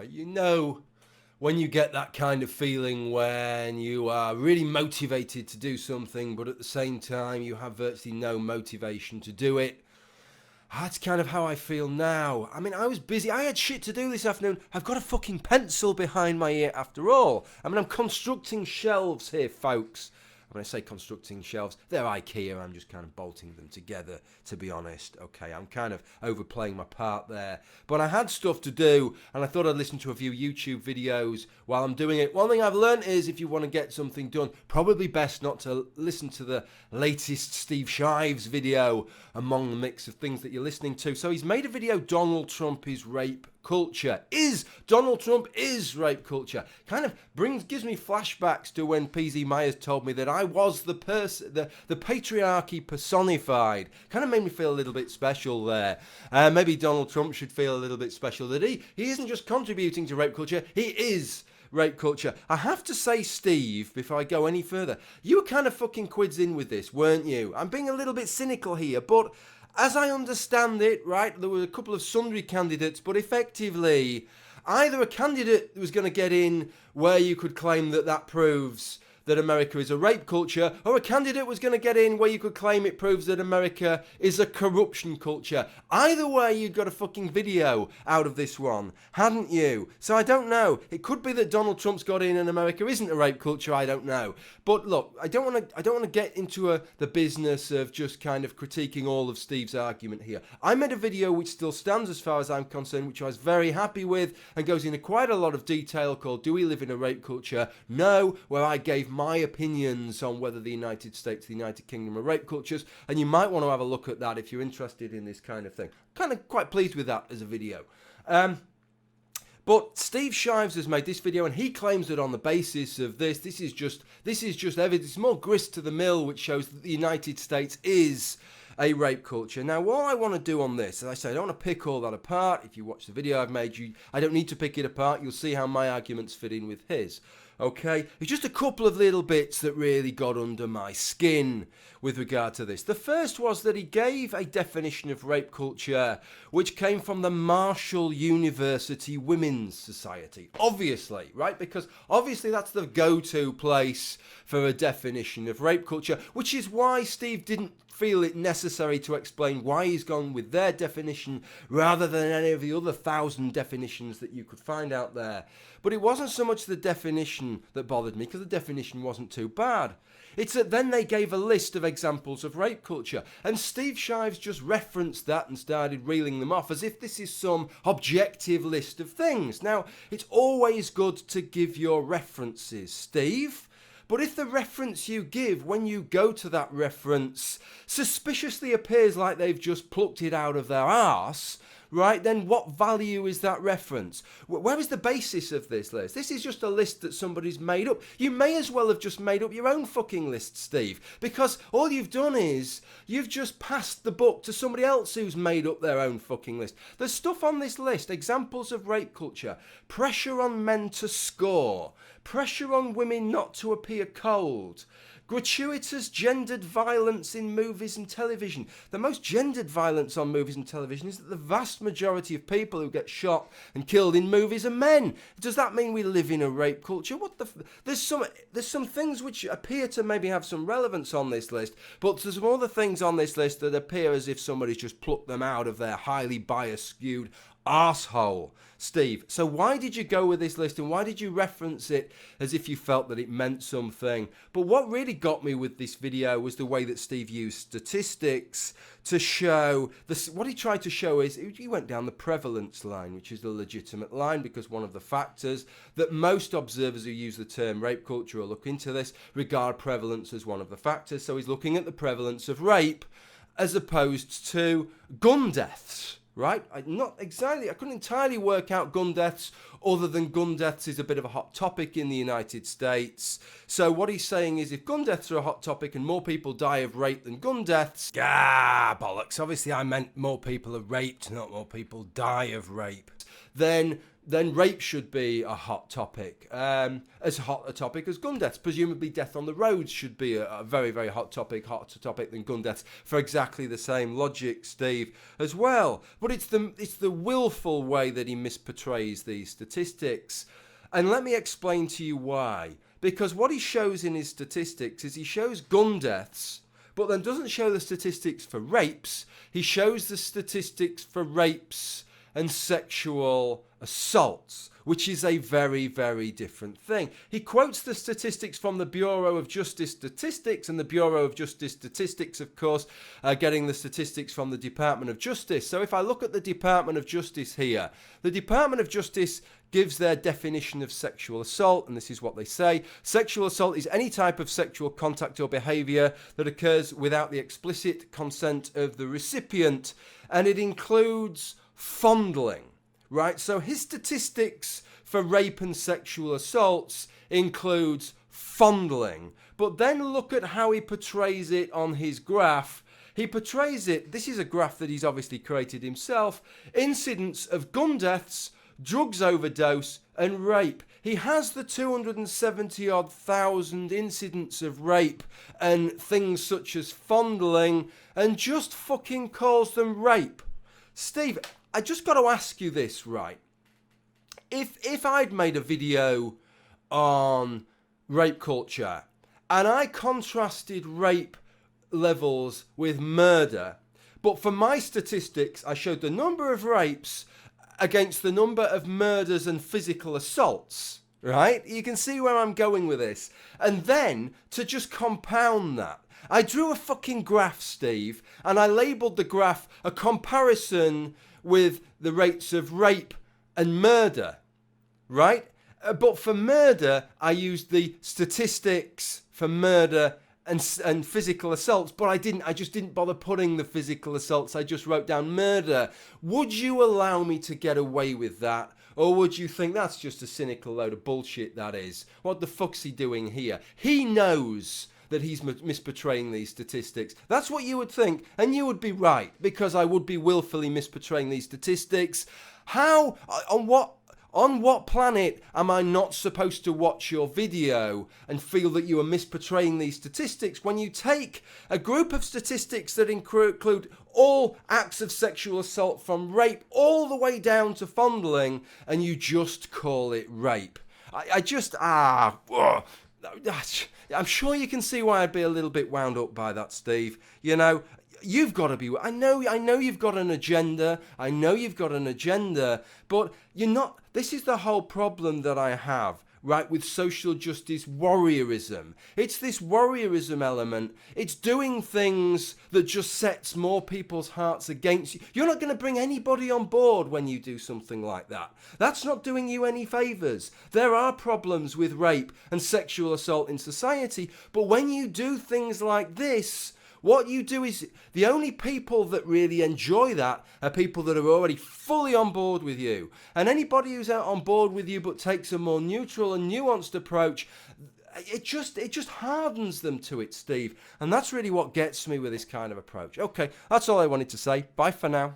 You know, when you get that kind of feeling when you are really motivated to do something, but at the same time you have virtually no motivation to do it. That's kind of how I feel now. I mean, I was busy. I had shit to do this afternoon. I've got a fucking pencil behind my ear after all. I mean, I'm constructing shelves here, folks. When I say constructing shelves, they're IKEA. I'm just kind of bolting them together, to be honest. Okay, I'm kind of overplaying my part there. But I had stuff to do, and I thought I'd listen to a few YouTube videos while I'm doing it. One thing I've learned is if you want to get something done, probably best not to listen to the latest Steve Shives video among the mix of things that you're listening to. So he's made a video, Donald Trump is rape culture. Donald Trump is rape culture. Kind of gives me flashbacks to when PZ Myers told me that I was the patriarchy personified. Kind of made me feel a little bit special there. Maybe Donald Trump should feel a little bit special that he isn't just contributing to rape culture, he is rape culture. I have to say, Steve, before I go any further, you were kind of fucking quids in with this, weren't you? I'm being a little bit cynical here, but as I understand it, right, there were a couple of sundry candidates, but effectively, either a candidate was going to get in where you could claim that proves that America is a rape culture, or a candidate was going to get in where you could claim it proves that America is a corruption culture. Either way, you got a fucking video out of this one, hadn't you? So I don't know. It could be that Donald Trump's got in and America isn't a rape culture. I don't know. But look, I don't want to get into the business of just kind of critiquing all of Steve's argument here. I made a video which still stands as far as I'm concerned, which I was very happy with, and goes into quite a lot of detail called "Do We Live in a Rape Culture?" No, where I gave my opinions on whether the United States, the United Kingdom are rape cultures, and you might want to have a look at that if you're interested in this kind of thing. Kind of quite pleased with that as a video. But Steve Shives has made this video, and he claims that on the basis of this is just evidence, more grist to the mill, which shows that the United States is a rape culture. Now, what I want to do on this, as I say, I don't want to pick all that apart. If you watch the video I've made, I don't need to pick it apart. You'll see how my arguments fit in with his. Okay, it's just a couple of little bits that really got under my skin with regard to this. The first was that he gave a definition of rape culture which came from the Marshall University Women's Society. Obviously, right? Because obviously that's the go-to place for a definition of rape culture, which is why Steve didn't feel it necessary to explain why he's gone with their definition rather than any of the other 1,000 definitions that you could find out there. But it wasn't so much the definition that bothered me, because the definition wasn't too bad. It's that then they gave a list of examples of rape culture, and Steve Shives just referenced that and started reeling them off as if this is some objective list of things. Now, it's always good to give your references, Steve. But if the reference you give when you go to that reference suspiciously appears like they've just plucked it out of their arse, right, then what value is that reference? Where is the basis of this list? This is just a list that somebody's made up. You may as well have just made up your own fucking list, Steve, because all you've done is you've just passed the buck to somebody else who's made up their own fucking list. There's stuff on this list, examples of rape culture, pressure on men to score, pressure on women not to appear cold, gratuitous gendered violence in movies and television. The most gendered violence on movies and television is that the vast majority of people who get shot and killed in movies are men. Does that mean we live in a rape culture? There's some things which appear to maybe have some relevance on this list, but there's some other things on this list that appear as if somebody's just plucked them out of their highly biased, skewed arsehole. Steve, so why did you go with this list, and why did you reference it as if you felt that it meant something? But what really got me with this video was the way that Steve used statistics to show this. What he tried to show is he went down the prevalence line, which is the legitimate line, because one of the factors that most observers who use the term rape culture or look into this regard prevalence as one of the factors. So he's looking at the prevalence of rape as opposed to gun deaths. Right? I couldn't entirely work out gun deaths, other than gun deaths is a bit of a hot topic in the United States. So what he's saying is if gun deaths are a hot topic and more people die of rape than gun deaths, bollocks. Obviously I meant more people are raped, not more people die of rape. then rape should be a hot topic, as hot a topic as gun deaths. Presumably death on the roads should be a very, very hot topic, hotter topic than gun deaths, for exactly the same logic, Steve, as well. But it's the willful way that he misportrays these statistics. And let me explain to you why. Because what he shows in his statistics is he shows gun deaths, but then doesn't show the statistics for rapes. He shows the statistics for rapes and sexual assaults, which is a very, very different thing. He quotes the statistics from the Bureau of Justice Statistics, and the Bureau of Justice Statistics, of course, are getting the statistics from the Department of Justice. So if I look at the Department of Justice here, the Department of Justice gives their definition of sexual assault, and this is what they say. Sexual assault is any type of sexual contact or behaviour that occurs without the explicit consent of the recipient, and it includes fondling, right? So his statistics for rape and sexual assaults includes fondling. But then look at how he portrays it on his graph. He portrays it, this is a graph that he's obviously created himself, incidents of gun deaths, drugs overdose and rape. He has the 270 odd thousand incidents of rape and things such as fondling and just fucking calls them rape. Steve, I just got to ask you this, right? If I'd made a video on rape culture and I contrasted rape levels with murder, but for my statistics I showed the number of rapes against the number of murders and physical assaults, right? You can see where I'm going with this. And then to just compound that, I drew a fucking graph, Steve, and I labelled the graph a comparison with the rates of rape and murder, right? But for murder, I used the statistics for murder and physical assaults, but I just didn't bother putting the physical assaults. I just wrote down murder. Would you allow me to get away with that? Or would you think that's just a cynical load of bullshit, that is? What the fuck's he doing here? He knows that he's misportraying these statistics. That's what you would think, and you would be right, because I would be willfully misportraying these statistics. How, on what planet am I not supposed to watch your video and feel that you are misportraying these statistics when you take a group of statistics that include all acts of sexual assault from rape all the way down to fondling and you just call it rape? I'm sure you can see why I'd be a little bit wound up by that, Steve. You know, you've got to be... I know you've got an agenda. I know you've got an agenda. But you're not... This is the whole problem that I have, right, with social justice warriorism. It's this warriorism element. It's doing things that just sets more people's hearts against you. You're not going to bring anybody on board when you do something like that. That's not doing you any favours. There are problems with rape and sexual assault in society, but when you do things like this, what you do is, the only people that really enjoy that are people that are already fully on board with you. And anybody who's out on board with you but takes a more neutral and nuanced approach, it just hardens them to it, Steve. And that's really what gets me with this kind of approach. Okay, that's all I wanted to say. Bye for now.